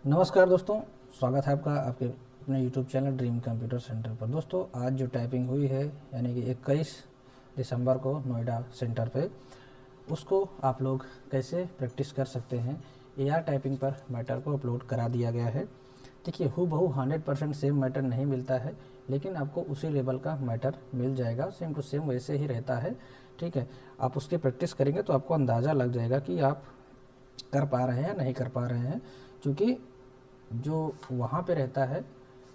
नमस्कार दोस्तों, स्वागत है आपका आपके अपने YouTube channel dream computer centre पर। दोस्तों, आज जो टाइपिंग हुई है यानी कि 21 दिसंबर को नोएडा सेंटर पे, उसको आप लोग कैसे प्रैक्टिस कर सकते हैं। एआर टाइपिंग पर मैटर को अपलोड करा दिया गया है। देखिए, हूबहू 100% सेम मैटर नहीं मिलता है, लेकिन आपको उसी लेवल का मैटर मिल जाएगा। सेम टू सेम वैसे ही रहता है। ठीक है, आप उसकी प्रैक्टिस करेंगे तो आपको अंदाज़ा लग जाएगा कि आप कर पा रहे हैं या नहीं कर पा रहे हैं। क्योंकि जो वहाँ पे रहता है,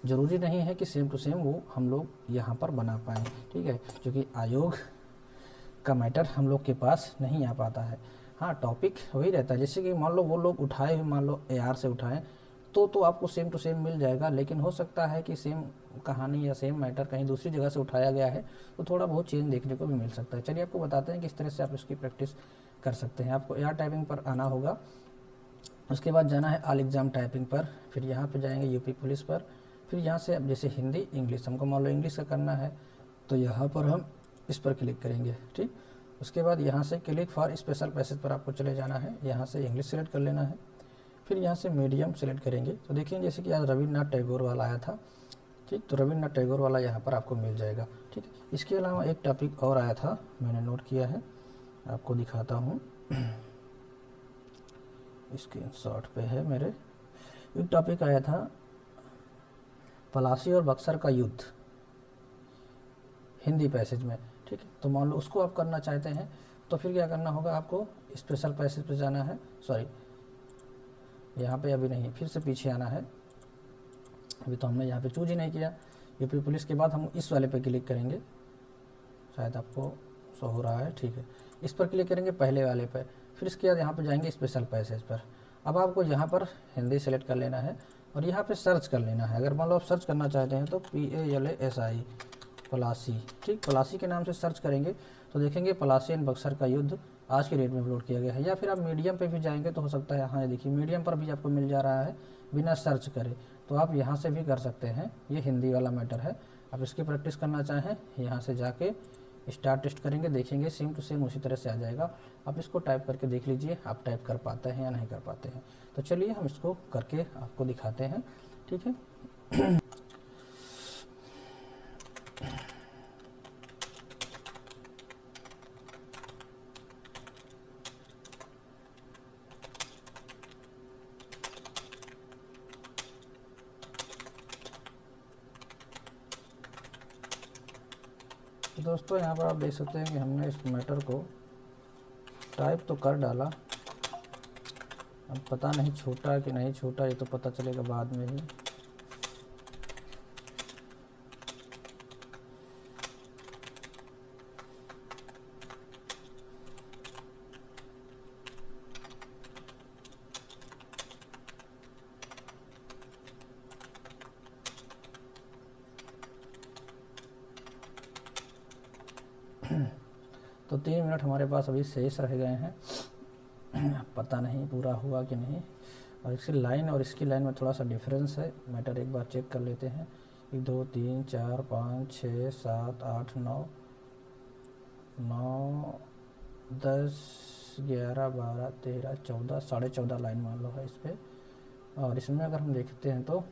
ज़रूरी नहीं है कि सेम टू सेम वो हम लोग यहाँ पर बना पाएँ। ठीक है, क्योंकि आयोग का मैटर हम लोग के पास नहीं आ पाता है। हाँ, टॉपिक वही रहता है। जैसे कि मान लो वो लोग उठाए हुए, मान लो एआर से उठाएं तो आपको सेम टू सेम मिल जाएगा। लेकिन हो सकता है कि सेम कहानी या सेम मैटर कहीं दूसरी जगह से उठाया गया है, तो थोड़ा बहुत चेंज देखने को भी मिल सकता है। चलिए आपको बताते हैं कि इस तरह से आप इसकी प्रैक्टिस कर सकते हैं। आपको एआर टाइपिंग पर आना होगा, उसके बाद जाना है ऑल एग्ज़ाम टाइपिंग पर, फिर यहाँ पे जाएंगे यूपी पुलिस पर। फिर यहाँ से अब जैसे हिंदी इंग्लिश, हमको मान लो इंग्लिश का करना है तो यहाँ पर हम इस पर क्लिक करेंगे। ठीक, उसके बाद यहाँ से क्लिक फॉर स्पेशल पैसेज पर आपको चले जाना है। यहाँ से इंग्लिश सेलेक्ट कर लेना है, फिर यहाँ से मीडियम सेलेक्ट करेंगे। तो देखिए, जैसे कि आज रविन्द्रनाथ टैगोर वाला आया था। ठीक, तो रविन्द्रनाथ टैगोर वाला यहाँ पर आपको मिल जाएगा। ठीक है, इसके अलावा एक टॉपिक और आया था, मैंने नोट किया है, आपको दिखाता हूँ। स्क्रीनशॉट पे है मेरे। एक टॉपिक आया था, पलासी और बक्सर का युद्ध, हिंदी पैसेज में। ठीक है, तो मान लो उसको आप करना चाहते हैं तो फिर क्या करना होगा, आपको स्पेशल पैसेज पे जाना है। सॉरी, यहाँ पे अभी नहीं, फिर से पीछे आना है। अभी तो हमने यहाँ पे चूज ही नहीं किया। यूपी पुलिस के बाद हम इस वाले पे क्लिक करेंगे, शायद आपको शो हो रहा है। ठीक है, इस पर क्लिक करेंगे, पहले वाले पर। फिर इसके बाद यहाँ पर जाएंगे स्पेशल पैसेज पर। अब आपको यहाँ पर हिंदी सेलेक्ट कर लेना है और यहाँ पे सर्च कर लेना है। अगर मान लो आप सर्च करना चाहते हैं तो PALASI, पलासी। ठीक, पलासी के नाम से सर्च करेंगे तो देखेंगे पलासी एंड बक्सर का युद्ध आज के डेट में अपलोड किया गया है। या फिर आप मीडियम पे भी जाएंगे तो हो सकता है, हाँ देखिए मीडियम पर भी आपको मिल जा रहा है बिना सर्च करे। तो आप यहाँ से भी कर सकते हैं। ये हिंदी वाला मैटर है। आप इसकी प्रैक्टिस करना चाहें, यहाँ से जाके स्टार्ट टेस्ट करेंगे, देखेंगे सेम टू सेम उसी तरह से आ जाएगा। आप इसको टाइप करके देख लीजिए, आप टाइप कर पाते हैं या नहीं कर पाते हैं। तो चलिए हम इसको करके आपको दिखाते हैं। ठीक है, तो दोस्तों यहाँ पर आप देख सकते हैं कि हमने इस मैटर को टाइप तो कर डाला। अब पता नहीं छोटा कि नहीं छोटा, ये तो पता चलेगा बाद में ही। तो 3 मिनट हमारे पास अभी शेष रह गए हैं। पता नहीं पूरा हुआ कि नहीं। और इसकी लाइन और इसकी लाइन में थोड़ा सा डिफरेंस है। मैटर एक बार चेक कर लेते हैं। 1 2 3 4 5 6 7 8 9 9 10 11 12 13 14, 14.5 लाइन मान लो है इस पर। और इसमें अगर हम देखते हैं तो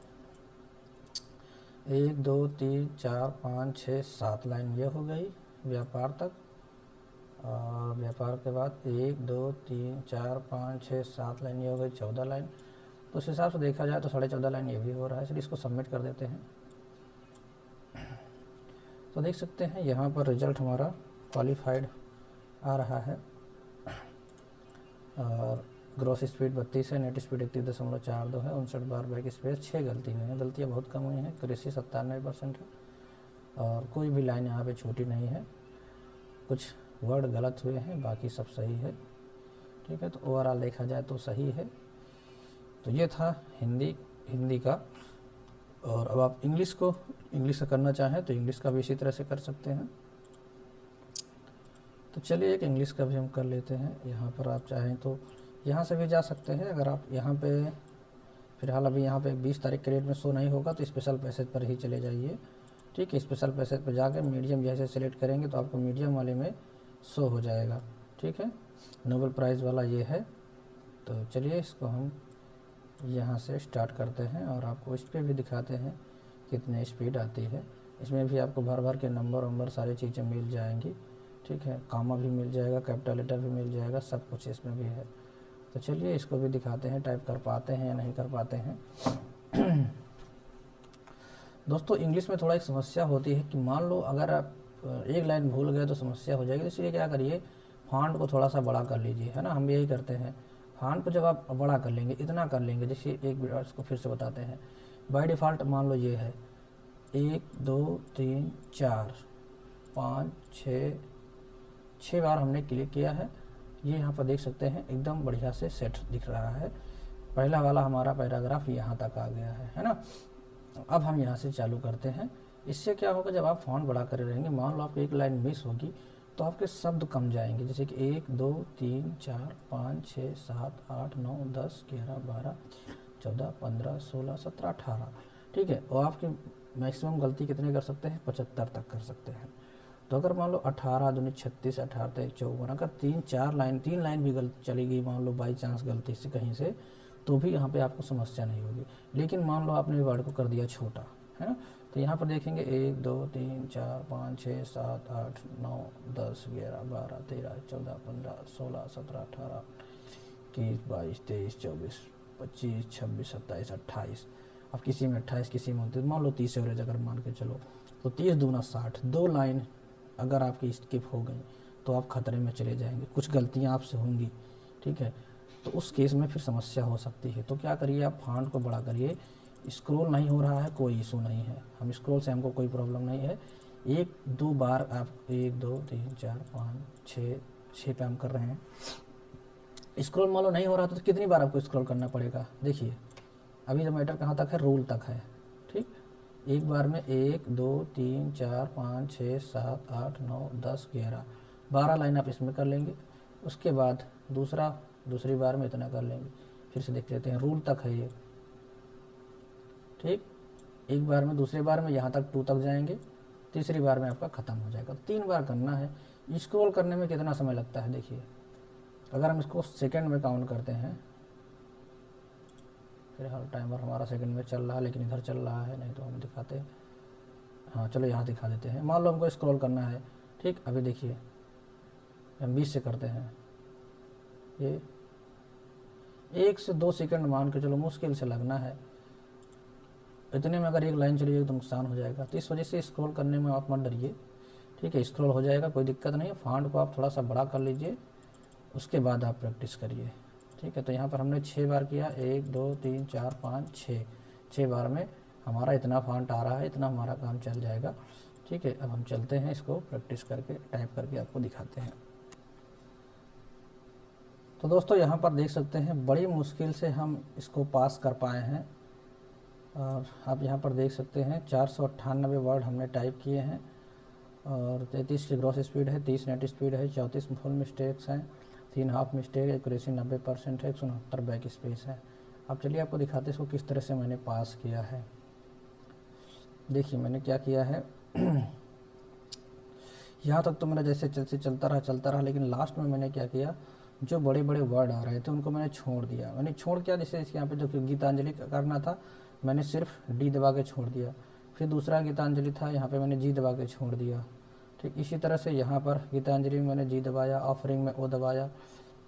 1 2 3 4 5 6 7 लाइन ये हो गई व्यापार तक। और व्यापार के बाद 1 2 3 4 5 6 7 लाइन ये हो गई 14 लाइन। तो उस हिसाब से देखा जाए तो 14.5 लाइन ये भी हो रहा है। चलिए इसको सबमिट कर देते हैं। तो देख सकते हैं यहाँ पर रिज़ल्ट हमारा क्वालिफाइड आ रहा है। और ग्रॉस स्पीड 32 है, नेट स्पीड 31.42 है, 59 बार बैक स्पेस, 6 गलती हुई हैं। गलतियाँ बहुत कम हुई हैं, एक्यूरेसी 97% है। और कोई भी लाइन यहाँ पे छोटी नहीं है। कुछ वर्ड गलत हुए हैं, बाकी सब सही है। ठीक है, तो ओवरऑल देखा जाए तो सही है। तो ये था हिंदी का। और अब आप इंग्लिश का करना चाहें तो इंग्लिश का भी इसी तरह से कर सकते हैं। तो चलिए एक इंग्लिश का भी हम कर लेते हैं। यहाँ पर आप चाहें तो यहाँ से भी जा सकते हैं। अगर आप यहाँ पे फिलहाल अभी यहाँ पे 20 तारीख के डेट में शो नहीं होगा तो स्पेशल पैसेज पर ही चले जाइए। ठीक है, स्पेशल पैसेज पर जाकर मीडियम जैसे सेलेक्ट करेंगे तो आपको मीडियम वाले में शो हो जाएगा। ठीक है, नोबेल प्राइज़ वाला ये है। तो चलिए इसको हम यहाँ से स्टार्ट करते हैं और आपको इस पर भी दिखाते हैं कितने स्पीड आती है। इसमें भी आपको भर भर के नंबर सारी चीज़ें मिल जाएंगी, ठीक है। कामा भी मिल जाएगा, कैपिटल लेटर भी मिल जाएगा, सब कुछ इसमें भी है। तो चलिए इसको भी दिखाते हैं, टाइप कर पाते हैं या नहीं कर पाते हैं। दोस्तों इंग्लिश में थोड़ा एक समस्या होती है कि मान लो अगर आप एक लाइन भूल गए तो समस्या हो जाएगी। तो इसलिए क्या करिए, फॉन्ट को थोड़ा सा बड़ा कर लीजिए, है ना। हम यही करते हैं, फॉन्ट को जब आप बड़ा कर लेंगे, इतना कर लेंगे, जैसे एक मिनट इसको फिर से बताते हैं। बाय डिफ़ॉल्ट मान लो ये है 1 2 3 4 5 6 बार हमने क्लिक किया है। ये यहाँ पर देख सकते हैं एकदम बढ़िया से सेट दिख रहा है। पहला वाला हमारा पैराग्राफ यहाँ तक आ गया है ना। अब हम यहाँ से चालू करते हैं। इससे क्या होगा, जब आप फॉन्ट बड़ा करे रहेंगे, मान लो आपको एक लाइन मिस होगी तो आपके शब्द कम जाएंगे। जैसे कि 1 2 3 4 5 6 7 8 9 10 11 12 14 15 16 17 18, ठीक है। और आपकी मैक्सिमम गलती कितने कर सकते हैं, 75 तक कर सकते हैं। तो अगर मान लो 18 दूनी 36 18 तक 54, अगर 3 लाइन भी गलती चली गई, मान लो बाई चांस गलती से कहीं से, तो भी यहाँ पे आपको समस्या नहीं होगी। लेकिन मान लो आपने वर्ड को कर दिया छोटा, है ना। तो यहाँ पर देखेंगे 1 2 3 4 5 6 7 8 9 10 11 12 13 14 15 16 17 18 21 22 23 24 25 26 27 28। अब किसी में 28, किसी में 29, मान लो 30 एवरेज अगर मान के चलो, तो 30 दूना 60। 2 लाइन अगर आपकी स्किप हो गई तो आप खतरे में चले जाएंगे, कुछ गलतियाँ आपसे होंगी, ठीक है। तो उस केस में फिर समस्या हो सकती है। तो क्या करिए, आप फॉन्ट को बड़ा करिए। स्क्रॉल नहीं हो रहा है, कोई इशू नहीं है, हम स्क्रॉल से हमको कोई प्रॉब्लम नहीं है। 1 2 बार आप 1 2 3 4 5 6 पे हम कर रहे हैं। स्क्रॉल मान लो नहीं हो रहा तो कितनी बार आपको स्क्रॉल करना पड़ेगा। देखिए अभी जो मैटर कहाँ तक है, रूल तक है, ठीक। एक बार में 1 2 3 4 5 6 7 8 9 10 11 12 लाइन आप इसमें कर लेंगे। उसके बाद दूसरी बार में इतना कर लेंगे। फिर से देख लेते हैं, रूल तक है ये, ठीक। एक बार में, दूसरी बार में यहाँ तक 2 तक जाएंगे, तीसरी बार में आपका ख़त्म हो जाएगा। 3 बार करना है। स्क्रॉल करने में कितना समय लगता है, देखिए अगर हम इसको सेकंड में काउंट करते हैं, फिर हर टाइमर हमारा सेकंड में चल रहा है, लेकिन इधर चल रहा है नहीं तो हम दिखाते हैं। हाँ चलो यहाँ दिखा देते हैं। मान लो हमको स्क्रॉल करना है, ठीक। अभी देखिए हम 20 से करते हैं, ये 1 से 2 सेकंड मान के चलो मुश्किल से लगना है। इतने में अगर एक लाइन चली जाएगी तो नुकसान हो जाएगा। तो इस वजह से स्क्रॉल करने में आप मत डरिए, ठीक है। स्क्रॉल हो जाएगा, कोई दिक्कत नहीं है। फॉन्ट को आप थोड़ा सा बड़ा कर लीजिए, उसके बाद आप प्रैक्टिस करिए, ठीक है। तो यहाँ पर हमने 6 बार किया, 1 2 3 4 5 6 बार में हमारा इतना फॉन्ट आ रहा है, इतना हमारा काम चल जाएगा, ठीक है। अब हम चलते हैं, इसको प्रैक्टिस करके टाइप करके आपको दिखाते हैं। तो दोस्तों यहाँ पर देख सकते हैं बड़ी मुश्किल से हम इसको पास कर पाए हैं। और आप यहाँ पर देख सकते हैं 498 वर्ड हमने टाइप किए हैं, और 33 की ग्रॉस स्पीड है, 30 नेट स्पीड है, 34 फुल मिस्टेक्स हैं, 3 हाफ मिस्टेक, एक्यूरेसी 90% है, 169 बैक स्पेस है। अब चलिए आपको दिखाते हैं इसको किस तरह से मैंने पास किया है। देखिए मैंने क्या किया है, यहाँ तक तो मेरा जैसे चलता रहा, लेकिन लास्ट में मैंने क्या किया, जो बड़े बड़े वर्ड आ रहे थे उनको मैंने छोड़ दिया। मैंने छोड़ किया, जैसे यहाँ पे जो गीतांजलि करना था, मैंने सिर्फ डी दबा के छोड़ दिया। फिर दूसरा गीतांजलि था, यहाँ पे मैंने जी दबा के छोड़ दिया, ठीक। इसी तरह से यहाँ पर गीतांजलि में मैंने जी दबाया, ऑफरिंग में ओ दबाया,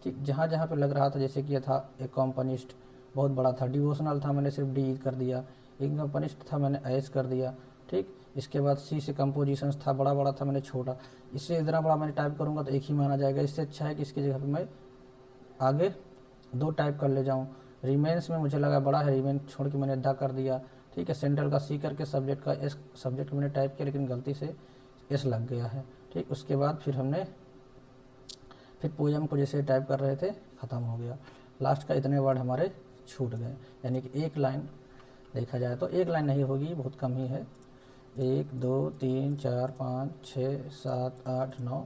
ठीक। जहाँ जहाँ पे लग रहा था, जैसे कि यह था एक कॉम्पनिस्ट बहुत बड़ा था, डिवोशनल था, मैंने सिर्फ डी कर दिया। एक कॉम्पनिस्ट था, मैंने एच कर दिया, ठीक। इसके बाद सी से कंपोजिशंस था, बड़ा बड़ा था, मैंने छोटा। इससे इतना बड़ा मैंने टाइप करूँगा तो एक ही माना जाएगा। इससे अच्छा है कि इसकी जगह पर मैं आगे 2 टाइप कर ले जाऊँ। रिमेन्स में मुझे लगा बड़ा है, रिमेन छोड़ के मैंने दा कर दिया, ठीक है। सेंट्रल का सी करके सब्जेक्ट का एस, सब्जेक्ट मैंने टाइप किया लेकिन गलती से एस लग गया है, ठीक। उसके बाद फिर पोएम को जैसे टाइप कर रहे थे, ख़त्म हो गया। लास्ट का इतने वर्ड हमारे छूट गए, यानी कि एक लाइन देखा जाए तो एक लाइन नहीं होगी, बहुत कम ही है। 1 2 3 4 5 6 7 8 9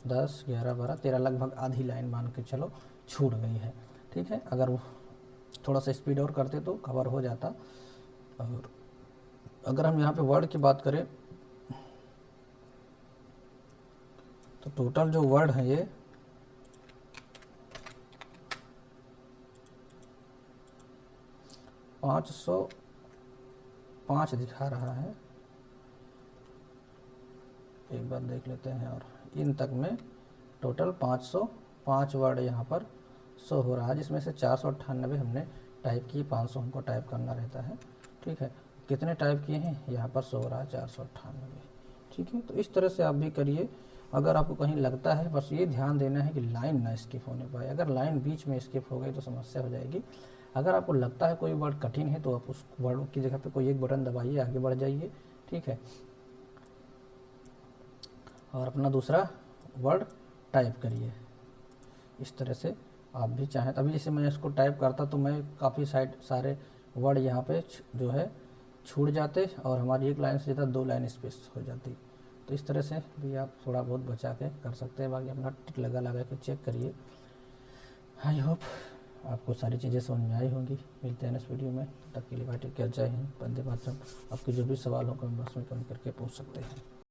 10 11 12 13, लगभग आधी लाइन मान के चलो छूट गई है, ठीक है। अगर वो थोड़ा सा स्पीड और करते तो कवर हो जाता। और अगर हम यहाँ पे वर्ड की बात करें तो टोटल जो वर्ड हैं ये 505 दिखा रहा है, एक बार देख लेते हैं। और इन तक में टोटल 505 वर्ड यहाँ पर शो हो रहा है, जिसमें से 498 हमने टाइप किए, 500 हमको टाइप करना रहता है। ठीक है, कितने टाइप किए हैं यहाँ पर शो हो रहा है 498। ठीक है, तो इस तरह से आप भी करिए। अगर आपको कहीं लगता है, बस ये ध्यान देना है कि लाइन ना स्किप होने पाए। अगर लाइन बीच में स्किप हो गई तो समस्या हो जाएगी। अगर आपको लगता है कोई वर्ड कठिन है तो आप उस वर्ड की जगह पे कोई एक बटन दबाइए, आगे बढ़ जाइए। ठीक है, और अपना दूसरा वर्ड टाइप करिए। इस तरह से आप भी चाहें, अभी जैसे मैं इसको टाइप करता तो मैं काफ़ी सारे वर्ड यहाँ पे जो है छूट जाते और हमारी एक लाइन से ज़्यादा 2 लाइन स्पेस हो जाती। तो इस तरह से भी आप थोड़ा बहुत बचा के कर सकते हैं। बाकी अपना टिक लगा के चेक करिए। आई होप आपको सारी चीज़ें समझ में आई होंगी। मिलते हैं नेक्स्ट वीडियो में, तब तक के लिए भाई टेक केयर, जय हिंद, वंदे मातरम। आपके जो भी सवाल हो कमेंट बॉक्स में कमेंट करके पूछ सकते हैं।